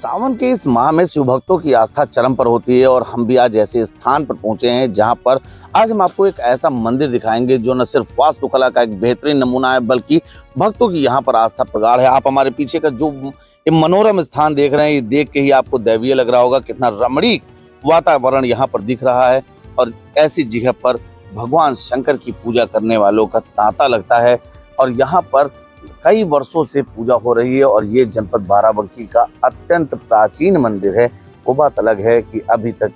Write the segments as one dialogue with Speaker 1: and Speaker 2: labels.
Speaker 1: सावन के इस माह में शिव भक्तों की आस्था चरम पर होती है और हम भी आज ऐसे स्थान पर पहुंचे हैं जहां पर आज हम आपको एक ऐसा मंदिर दिखाएंगे जो न सिर्फ वास्तुकला का एक बेहतरीन नमूना है बल्कि भक्तों की यहां पर आस्था प्रगाढ़ है। आप हमारे पीछे का जो ये मनोरम स्थान देख रहे हैं, ये देख के ही आपको दैवीय लग रहा होगा। कितना रमणीक वातावरण यहाँ पर दिख रहा है और ऐसी जगह पर भगवान शंकर की पूजा करने वालों का तांता लगता है और यहाँ पर कई वर्षों से पूजा हो रही है। और ये जनपद बाराबंकी का अत्यंत प्राचीन मंदिर है। वो बात अलग है कि अभी तक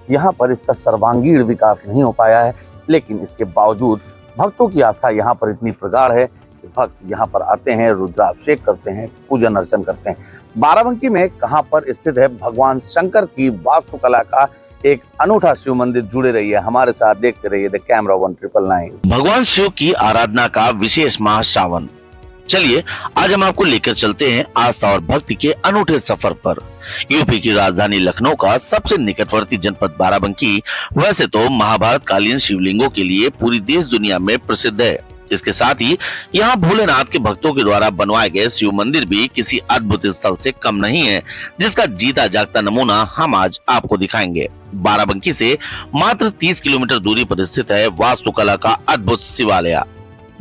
Speaker 1: यहाँ पर इसका सर्वांगीण विकास नहीं हो पाया है, लेकिन इसके बावजूद भक्तों की आस्था यहाँ पर इतनी प्रगाढ़ है कि भक्त यहाँ पर आते हैं, रुद्राभिषेक करते हैं, पूजन अर्चन करते हैं। बाराबंकी में कहाँ पर स्थित है भगवान शंकर की वास्तुकला का एक अनूठा शिव मंदिर, जुड़े रहिए हमारे साथ, देखते रहिए द कैमरा 1999।
Speaker 2: भगवान शिव की आराधना का विशेष माह सावन। चलिए आज हम आपको लेकर चलते हैं आस्था और भक्ति के अनूठे सफर पर। यूपी की राजधानी लखनऊ का सबसे निकटवर्ती जनपद बाराबंकी वैसे तो महाभारत कालीन शिवलिंगों के लिए पूरी देश दुनिया में प्रसिद्ध है। इसके साथ ही यहाँ भोलेनाथ के भक्तों के द्वारा बनवाए गए शिव मंदिर भी किसी अद्भुत स्थल से कम नहीं है, जिसका जीता जागता नमूना हम आज आपको दिखाएंगे। बाराबंकी से मात्र 30 किलोमीटर दूरी पर स्थित है वास्तुकला का अद्भुत शिवालय,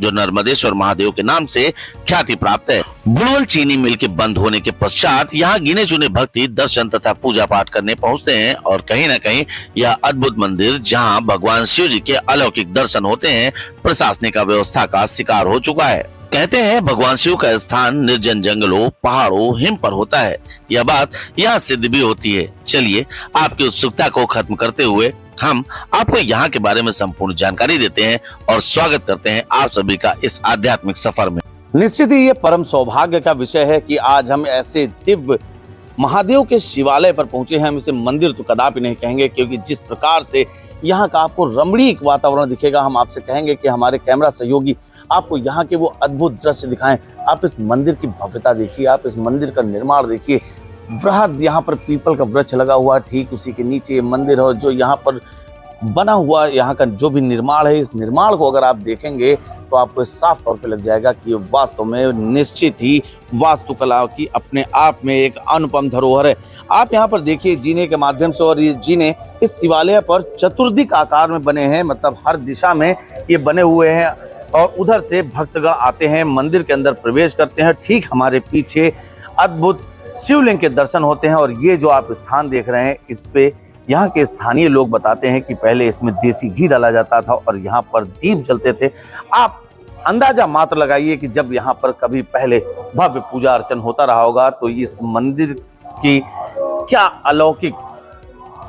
Speaker 2: जो नर्मदेश्वर महादेव के नाम से ख्याति प्राप्त है। बुलबुल चीनी मिल के बंद होने के पश्चात यहाँ गिने चुने भक्ति दर्शन तथा पूजा पाठ करने पहुँचते हैं और कहीं न कहीं यह अद्भुत मंदिर जहाँ भगवान शिव जी के अलौकिक दर्शन होते हैं, प्रशासनिक व्यवस्था का शिकार हो चुका है। कहते हैं भगवान शिव का स्थान निर्जन जंगलों, पहाड़ों, हिम पर होता है। यह बात यहाँ सिद्ध भी होती है। चलिए आपकी उत्सुकता को खत्म करते हुए हम आपको यहाँ के बारे में संपूर्ण जानकारी देते हैं और स्वागत करते हैं आप सभी का इस आध्यात्मिक सफर में।
Speaker 1: निश्चित ही ये परम सौभाग्य का विषय है कि आज हम ऐसे दिव्य महादेव के शिवालय पर पहुंचे हैं। हम इसे मंदिर तो कदापि नहीं कहेंगे, क्योंकि जिस प्रकार से यहाँ का आपको रमणीक वातावरण दिखेगा, हम आपसे कहेंगे कि हमारे कैमरा सहयोगी आपको यहाँ के वो अद्भुत दृश्य दिखाएं। आप इस मंदिर की भव्यता देखिए, आप इस मंदिर का निर्माण देखिए। वृहद यहाँ पर पीपल का वृक्ष लगा हुआ, ठीक उसी के नीचे ये मंदिर है। जो यहाँ पर बना हुआ यहाँ का जो भी निर्माण है, इस निर्माण को अगर आप देखेंगे तो आपको साफ तौर पे लग जाएगा कि ये वास्तव में निश्चित ही वास्तुकला की अपने आप में एक अनुपम धरोहर है। आप यहाँ पर देखिए जीने के माध्यम से, और ये जीने इस शिवालय पर चतुर्दिक आकार में बने हैं, मतलब हर दिशा में ये बने हुए हैं और उधर से भक्तगण आते हैं, मंदिर के अंदर प्रवेश करते हैं। ठीक हमारे पीछे अद्भुत शिवलिंग के दर्शन होते हैं। और ये जो आप स्थान देख रहे हैं, इस पे यहाँ के स्थानीय लोग बताते हैं कि पहले इसमें देसी घी डाला जाता था और यहाँ पर दीप जलते थे। आप अंदाजा मात्र लगाइए कि जब यहाँ पर कभी पहले भव्य पूजा अर्चन होता रहा होगा तो इस मंदिर की क्या अलौकिक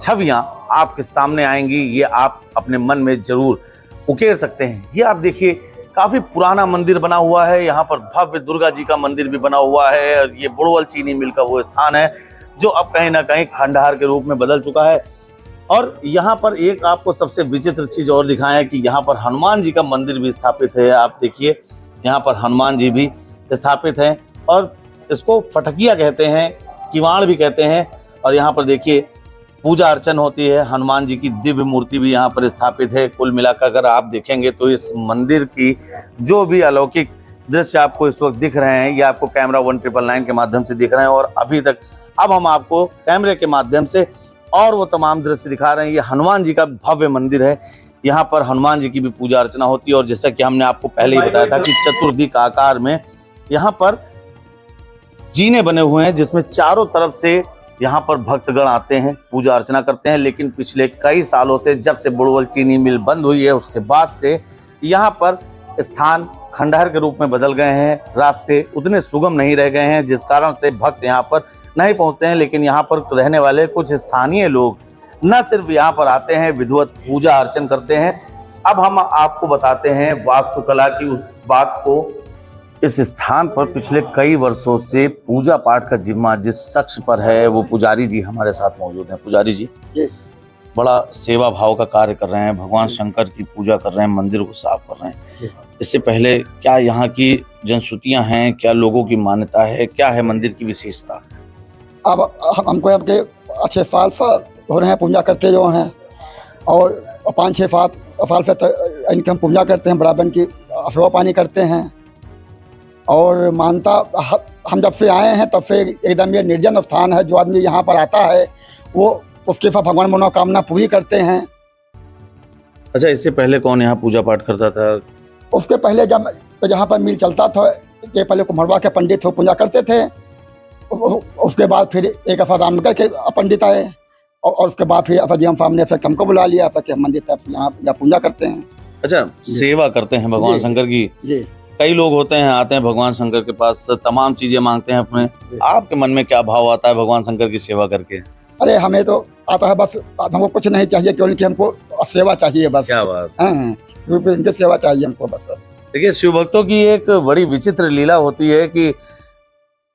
Speaker 1: छवियां आपके सामने आएंगी, ये आप अपने मन में जरूर उकेर सकते हैं। ये आप देखिए काफी पुराना मंदिर बना हुआ है। यहाँ पर भव्य दुर्गा जी का मंदिर भी बना हुआ है। और ये बुलबुल चीनी मिल का वो स्थान है जो अब कहीं ना कहीं खंडहर के रूप में बदल चुका है। और यहाँ पर एक आपको सबसे विचित्र चीज और दिखाएं कि यहाँ पर हनुमान जी का मंदिर भी स्थापित है। आप देखिए यहाँ पर हनुमान जी भी स्थापित हैं और इसको फटकिया कहते हैं, किवाड़ भी कहते हैं। और यहाँ पर देखिए पूजा अर्चन होती है। हनुमान जी की दिव्य मूर्ति भी यहाँ पर स्थापित है। कुल मिलाकर अगर आप देखेंगे तो इस मंदिर की जो भी अलौकिक दृश्य आपको इस वक्त दिख रहे हैं, ये आपको कैमरा 1999 के माध्यम से दिख रहे हैं। और अभी तक अब हम आपको कैमरे के माध्यम से और वो तमाम दृश्य दिखा रहे हैं। ये हनुमान जी का भव्य मंदिर है। यहाँ पर हनुमान जी की भी पूजा अर्चना होती है। और जैसा कि हमने आपको पहले ही बताया था कि चतुर्दिक आकार में यहाँ पर जीने बने हुए हैं, जिसमें चारों तरफ से यहाँ पर भक्तगण आते हैं, पूजा अर्चना करते हैं। लेकिन पिछले कई सालों से, जब से बुलबुल चीनी मिल बंद हुई है, उसके बाद से यहाँ पर स्थान खंडहर के रूप में बदल गए हैं। रास्ते उतने सुगम नहीं रह गए हैं, जिस कारण से भक्त यहाँ पर नहीं पहुँचते हैं। लेकिन यहाँ पर रहने वाले कुछ स्थानीय लोग न सिर्फ यहाँ पर आते हैं, विधिवत पूजा अर्चन करते हैं। अब हम आपको बताते हैं वास्तुकला की उस बात को। इस स्थान पर पिछले कई वर्षों से पूजा पाठ का जिम्मा जिस शख्स पर है, वो पुजारी जी हमारे साथ मौजूद हैं। पुजारी जी बड़ा सेवा भाव का कार्य कर रहे हैं, भगवान शंकर की पूजा कर रहे हैं, मंदिर को साफ कर रहे हैं। इससे पहले क्या यहाँ की जनश्रुतियाँ हैं, क्या लोगों की मान्यता है, क्या है मंदिर की विशेषता?
Speaker 3: अब हमको आपके अच्छे साल हो रहे हैं पूजा करते जो हैं, और 5-6 साल से इनकी हम पूजा करते हैं। बराबर की अफवा पानी करते हैं और मानता हम जब से आए हैं तब से एकदम ये निर्जन स्थान है। जो आदमी यहाँ पर आता है वो उसके साथ भगवान मनोकामना पूरी करते हैं।
Speaker 1: अच्छा, इससे पहले कौन यहाँ पूजा पाठ करता था?
Speaker 3: उसके पहले जब यहाँ पर मिल चलता था, ये पहले कुम्हरवा के पंडित हो पूजा करते थे। उसके बाद फिर एक ऐसा रामनगर के पंडित आए और उसके बाद फिर अफजी हम सामने से हमको बुला लिया था कि हम मंदिर तक यहाँ पूजा करते हैं।
Speaker 1: अच्छा, सेवा करते हैं भगवान शंकर की।
Speaker 3: जी,
Speaker 1: कई लोग होते हैं, आते हैं भगवान शंकर के पास, तमाम चीजें मांगते हैं अपने। आपके मन में क्या भाव आता है भगवान शंकर की सेवा करके?
Speaker 3: अरे हमें तो आता है बस, हमको कुछ नहीं चाहिए, क्यों कि हमको सेवा चाहिए बस।
Speaker 1: क्या बात।
Speaker 3: हाँ, इनकी सेवा चाहिए हमको बस।
Speaker 1: देखिए, शिव भक्तों की एक बड़ी विचित्र लीला होती है कि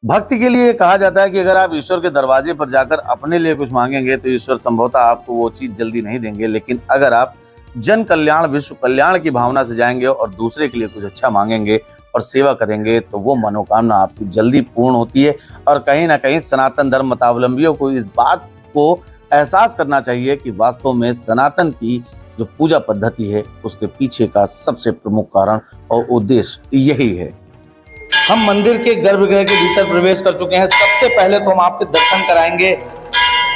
Speaker 1: भक्ति के लिए कहा जाता है कि अगर आप ईश्वर के दरवाजे पर जाकर अपने लिए कुछ मांगेंगे तो ईश्वर संभवतः आपको वो चीज जल्दी नहीं देंगे, लेकिन अगर आप जन कल्याण, विश्व कल्याण की भावना से जाएंगे और दूसरे के लिए कुछ अच्छा मांगेंगे और सेवा करेंगे तो वो मनोकामना आपकी जल्दी पूर्ण होती है। और कहीं ना कहीं सनातन धर्म मतावलंबियों को इस बात को एहसास करना चाहिए कि वास्तव में सनातन की जो पूजा पद्धति है उसके पीछे का सबसे प्रमुख कारण और उद्देश्य यही है। हम मंदिर के गर्भगृह के भीतर प्रवेश कर चुके हैं। सबसे पहले तो हम आपके दर्शन कराएंगे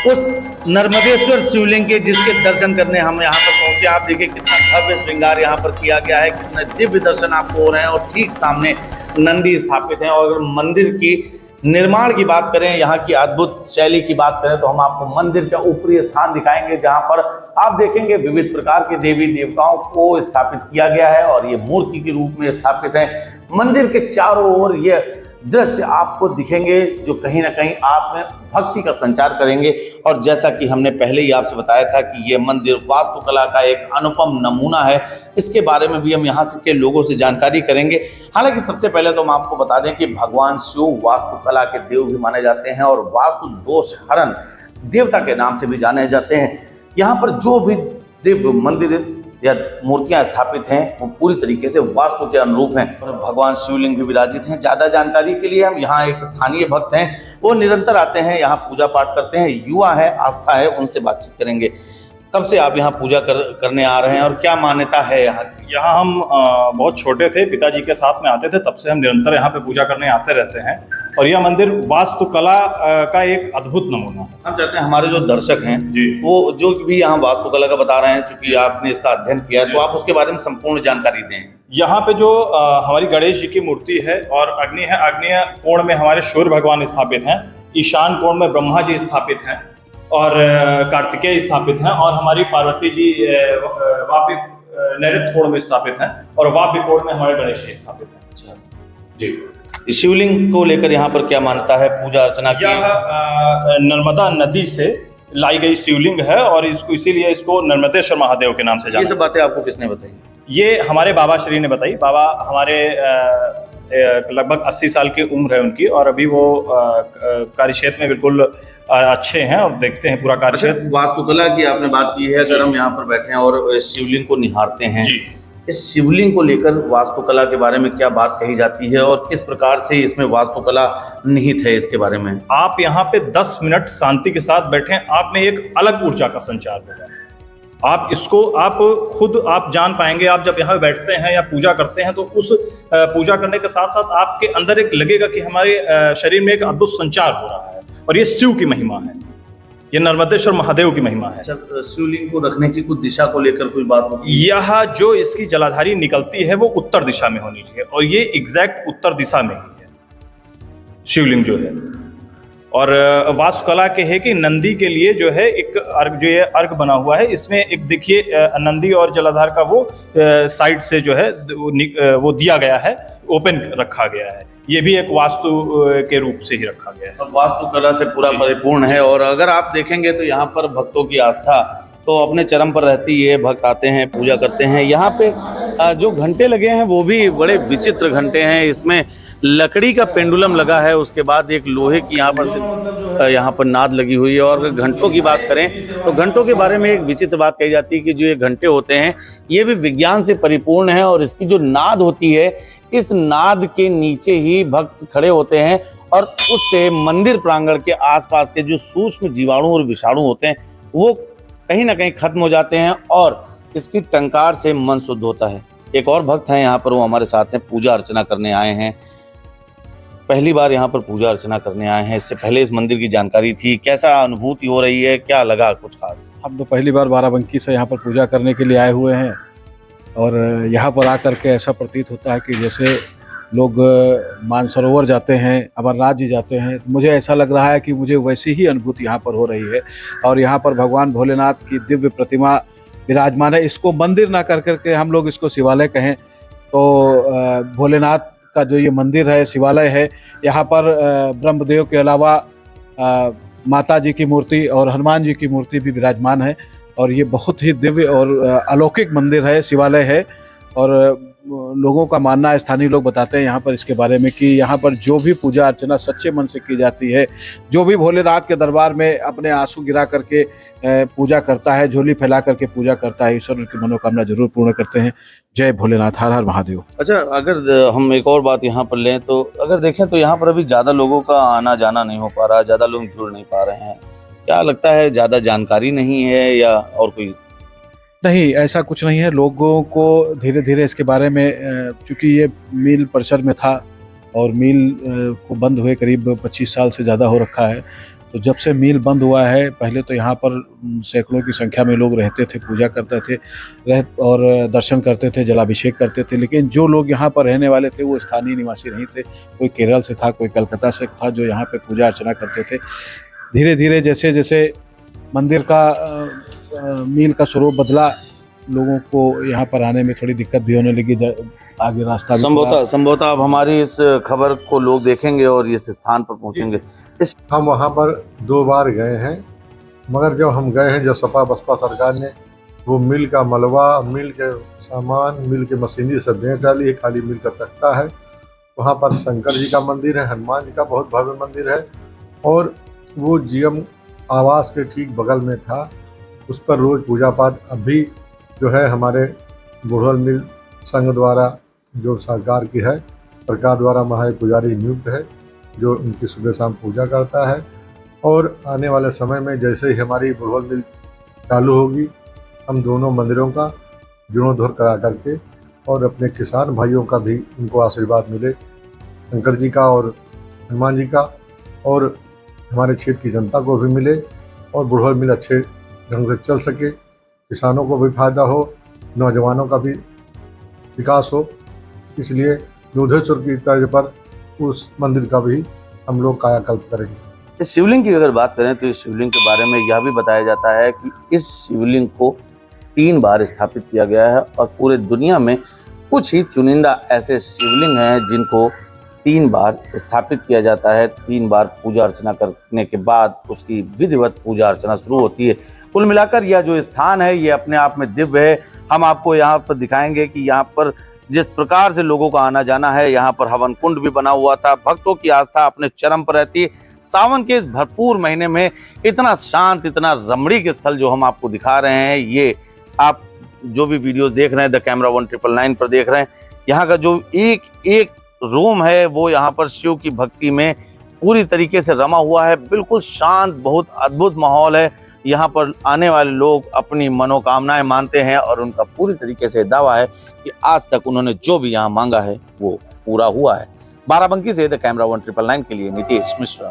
Speaker 1: उस नर्मदेश्वर शिवलिंग के, जिसके दर्शन करने हम यहाँ पर पहुंचे। आप देखिए कितना भव्य श्रृंगार यहाँ पर किया गया है, कितने दिव्य दर्शन आपको हो रहे हैं। और ठीक सामने नंदी स्थापित हैं। और अगर मंदिर की निर्माण की बात करें, यहाँ की अद्भुत शैली की बात करें, तो हम आपको मंदिर का ऊपरी स्थान दिखाएंगे, जहाँ पर आप देखेंगे विविध प्रकार के देवी देवताओं को स्थापित किया गया है और ये मूर्ति के रूप में स्थापित है। मंदिर के चारों ओर ये दृश्य आपको दिखेंगे जो कहीं ना कहीं आप में भक्ति का संचार करेंगे। और जैसा कि हमने पहले ही आपसे बताया था कि ये मंदिर वास्तुकला का एक अनुपम नमूना है, इसके बारे में भी हम यहाँ के लोगों से जानकारी करेंगे। हालांकि सबसे पहले तो हम आपको बता दें कि भगवान शिव वास्तुकला के देव भी माने जाते हैं और वास्तु दोष हरण देवता के नाम से भी जाने जाते हैं। यहाँ पर जो भी दिव्य मंदिर या मूर्तियां स्थापित हैं वो पूरी तरीके से वास्तु के अनुरूप हैं। भगवान शिवलिंग भी विराजित हैं। ज्यादा जानकारी के लिए हम यहाँ एक स्थानीय भक्त हैं, वो निरंतर आते हैं, यहाँ पूजा पाठ करते हैं, युवा है, आस्था है, उनसे बातचीत करेंगे। कब से आप यहाँ पूजा करने आ रहे हैं और क्या मान्यता है यहाँ की?
Speaker 4: यहाँ हम बहुत छोटे थे, पिताजी के साथ में आते थे, तब से हम निरंतर यहाँ पे पूजा करने आते रहते हैं। और यह मंदिर वास्तुकला का एक अद्भुत नमूना है।
Speaker 1: हम चाहते हैं हमारे जो दर्शक हैं
Speaker 4: जी,
Speaker 1: वो जो भी यहाँ वास्तुकला का बता रहे हैं, चूंकि आपने इसका अध्ययन किया है, तो आप उसके बारे में संपूर्ण जानकारी दें।
Speaker 4: यहाँ पे जो हमारी गणेश जी की मूर्ति है और अग्नि है, आग्नेय कोण में हमारे सूर्य भगवान स्थापित हैं, ईशान कोण में ब्रह्मा जी स्थापित हैं और कार्तिकेय स्थापित हैं, और हमारी पार्वती जी वापी नैऋत्य कोण में स्थापित हैं, और वापी कोण में हमारे गणेश जी स्थापित हैं। जी,
Speaker 1: शिवलिंग को लेकर यहाँ पर क्या मान्यता है, पूजा अर्चना की?
Speaker 4: यह नर्मदा नदी से लाई गई शिवलिंग है और इसको इसीलिए इसको नर्मदेश्वर महादेव के नाम से जाना।
Speaker 1: ये सब बातें आपको किसने बताई?
Speaker 4: ये हमारे बाबा श्री ने बताई। बाबा हमारे लगभग 80 साल की उम्र है उनकी, और अभी वो कार्यक्षेत्र में बिल्कुल अच्छे हैं और देखते हैं पूरा कार्यक्षेत्र।
Speaker 1: वास्तुकला की आपने बात की है, अगर हम यहाँ पर बैठे हैं और शिवलिंग को निहारते हैं,
Speaker 4: जी,
Speaker 1: इस शिवलिंग को लेकर वास्तुकला के बारे में क्या बात कही जाती है और किस प्रकार से इसमें वास्तुकला निहित है, इसके बारे में?
Speaker 4: आप यहाँ पे 10 मिनट शांति के साथ बैठें, आप में एक अलग ऊर्जा का संचार होगा। आप इसको आप खुद आप जान पाएंगे। आप जब यहाँ बैठते हैं या पूजा करते हैं तो उस पूजा करने के साथ साथ आपके अंदर एक लगेगा कि हमारे शरीर में एक अद्भुत संचार हो रहा है। और ये शिव की महिमा है, ये नर्मदेश्वर महादेव की महिमा है।
Speaker 1: शिवलिंग को रखने की कुछ दिशा को लेकर कोई बात होती है?
Speaker 4: यह जो इसकी जलाधारी निकलती है वो उत्तर दिशा में होनी चाहिए, और ये एग्जैक्ट उत्तर दिशा में ही है शिवलिंग जो है। और वास्तुकला के है कि नंदी के लिए जो है एक अर्घ, जो ये अर्घ बना हुआ है, इसमें एक देखिए नंदी और जलाधार का वो साइड से जो है वो दिया गया है, ओपन रखा गया है। ये भी एक वास्तु के रूप से ही रखा गया है।
Speaker 1: वास्तुकला से पूरा परिपूर्ण है। और अगर आप देखेंगे तो यहाँ पर भक्तों की आस्था तो अपने चरम पर रहती है। भक्त आते हैं, पूजा करते हैं। यहाँ पे जो घंटे लगे हैं वो भी बड़े विचित्र घंटे हैं। इसमें लकड़ी का पेंडुलम लगा है, उसके बाद एक लोहे की यहाँ पर से यहाँ पर नाद लगी हुई है। और अगर घंटों की बात करें तो घंटों के बारे में एक विचित्र बात कही जाती है कि जो ये घंटे होते हैं ये भी विज्ञान से परिपूर्ण है, और इसकी जो नाद होती है, इस नाद के नीचे ही भक्त खड़े होते हैं और उससे मंदिर प्रांगण के आसपास के जो सूक्ष्म जीवाणु और विषाणु होते हैं वो कहीं ना कहीं खत्म हो जाते हैं और इसकी टंकार से मन शुद्ध होता है। एक और भक्त हैं यहाँ पर, वो हमारे साथ हैं, पूजा अर्चना करने आए हैं। पहली बार यहाँ पर पूजा अर्चना करने आए हैं, इससे पहले इस मंदिर की जानकारी थी, कैसा अनुभूति हो रही है, क्या लगा कुछ खास?
Speaker 5: हम तो पहली बार बाराबंकी से यहाँ पर पूजा करने के लिए आए हुए हैं और यहाँ पर आकर के ऐसा प्रतीत होता है कि जैसे लोग मानसरोवर जाते हैं, अमरनाथ जी जाते हैं। तो मुझे ऐसा लग रहा है कि मुझे वैसी ही अनुभूति यहाँ पर हो रही है और यहाँ पर भगवान भोलेनाथ की दिव्य प्रतिमा विराजमान है। इसको मंदिर ना कर करके हम लोग इसको शिवालय कहें तो भोलेनाथ का जो ये मंदिर है, शिवालय है, यहाँ पर ब्रह्मदेव के अलावा माता जी की मूर्ति और हनुमान जी की मूर्ति भी विराजमान है और ये बहुत ही दिव्य और अलौकिक मंदिर है, शिवालय है। और लोगों का मानना है, स्थानीय लोग बताते हैं यहाँ पर इसके बारे में कि यहाँ पर जो भी पूजा अर्चना सच्चे मन से की जाती है, जो भी भोलेनाथ के दरबार में अपने आंसू गिरा करके पूजा करता है, झोली फैला करके पूजा करता है, ईश्वर उनकी मनोकामना जरूर पूर्ण करते हैं। जय भोलेनाथ, हर हर महादेव।
Speaker 1: अच्छा, अगर हम एक और बात यहाँ पर लें तो अगर देखें तो यहाँ पर अभी ज़्यादा लोगों का आना जाना नहीं हो पा रहा, ज़्यादा लोग जुड़ नहीं पा रहे हैं। क्या लगता है, ज़्यादा जानकारी नहीं है या और कोई?
Speaker 5: नहीं, ऐसा कुछ नहीं है। लोगों को धीरे धीरे इसके बारे में, चूँकि ये मिल परिसर में था और मिल को बंद हुए करीब 25 साल से ज़्यादा हो रखा है, तो जब से मिल बंद हुआ है, पहले तो यहाँ पर सैकड़ों की संख्या में लोग रहते थे, पूजा करते थे और दर्शन करते थे, जलाभिषेक करते थे। लेकिन जो लोग यहाँ पर रहने वाले थे वो स्थानीय निवासी नहीं थे, कोई केरल से था, कोई कलकत्ता से था, जो यहाँ पे पूजा अर्चना करते थे। धीरे धीरे जैसे जैसे मंदिर का मील का स्वरूप बदला, लोगों को यहाँ पर आने में थोड़ी दिक्कत भी होने लगी, आगे रास्ता
Speaker 1: संभवतः अब हमारी इस खबर को लोग देखेंगे और इस स्थान पर पहुंचेंगे।
Speaker 6: हम वहाँ पर 2 बार गए हैं, मगर जब हम गए हैं, जो सपा बसपा सरकार ने वो मिल का मलबा, मिल के सामान, मिल के मशीनरी सब बेच डाली है, खाली मिल का तख्ता है। वहाँ पर शंकर जी का मंदिर है, हनुमान जी का बहुत भव्य मंदिर है और वो जीएम आवास के ठीक बगल में था। उस पर रोज़ पूजा पाठ अभी जो है हमारे बुढ़वल मिल संघ द्वारा, जो सरकार की है, सरकार द्वारा वहाँ एक पुजारी नियुक्त है जो उनकी सुबह शाम पूजा करता है। और आने वाले समय में जैसे ही हमारी बुढ़वल मिल चालू होगी, हम दोनों मंदिरों का जीर्णोद्धार करा करके और अपने किसान भाइयों का भी उनको आशीर्वाद मिले, शंकर जी का और हनुमान जी का, और हमारे क्षेत्र की जनता को भी मिले और बुढ़वल मिल अच्छे ढंग से चल सके, किसानों को भी फायदा हो, नौजवानों का भी विकास हो। इसलिए योधेश्वर की तर्ज पर उस मंदिर का भी हम लोग कायाकल्प करेंगे।
Speaker 1: इस शिवलिंग की अगर बात करें तो इस शिवलिंग के बारे में यह भी बताया जाता है कि इस शिवलिंग को 3 बार स्थापित किया गया है और पूरे दुनिया में कुछ ही चुनिंदा ऐसे शिवलिंग हैं जिनको 3 बार स्थापित किया जाता है। 3 बार पूजा अर्चना करने के बाद उसकी विधिवत पूजा अर्चना शुरू होती है। कुल मिलाकर यह जो स्थान है ये अपने आप में दिव्य है। हम आपको यहाँ पर दिखाएंगे कि यहाँ पर जिस प्रकार से लोगों का आना जाना है, यहाँ पर हवन कुंड भी बना हुआ था। भक्तों की आस्था अपने चरम पर रहती है। सावन के इस भरपूर महीने में इतना शांत, इतना रमणीक स्थल जो हम आपको दिखा रहे हैं, ये आप जो भी वीडियोस देख रहे हैं द कैमरा 1999 पर देख रहे हैं, यहाँ का जो एक एक रूम है वो यहाँ पर शिव की भक्ति में पूरी तरीके से रमा हुआ है। बिल्कुल शांत, बहुत अद्भुत माहौल है। यहाँ पर आने वाले लोग अपनी मनोकामनाएं मानते हैं और उनका पूरी तरीके से दावा है कि आज तक उन्होंने जो भी यहाँ मांगा है वो पूरा हुआ है। बाराबंकी से द कैमरा 1999 के लिए नितेश मिश्रा।